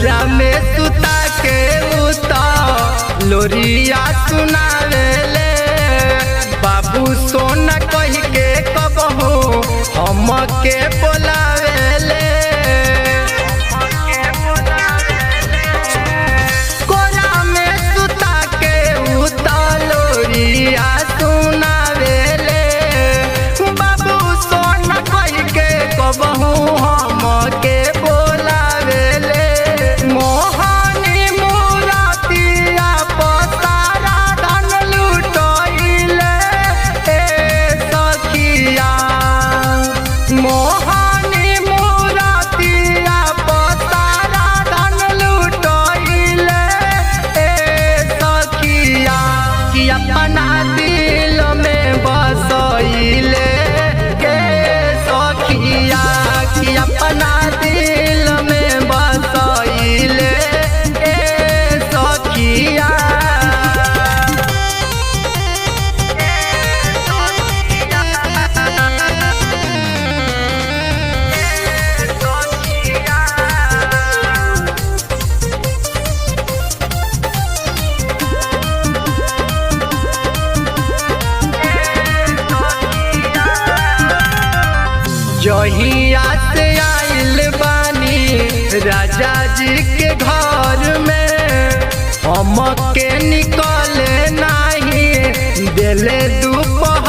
कोरा में सुता के उता लोरिया सुनावेले बाबू सोना कह के कबहू हम के बोलावेले। कोरा में सुता के उता लोरिया सुनावेले बाबू सोना कह के कबहू हम के बोलावेले। मोहनी मुरातिया पसारा धन लुटइले सखिया। मोहनी मुरातिया पसारा धन लुटइले सखिया। कि अपना दिल में बसइले के सखिया। कि अपना दिल में बसइले के सखिया। जहिया से आइल बानी राजा जी के घर में हम के निकले नहीं दिले दोपहर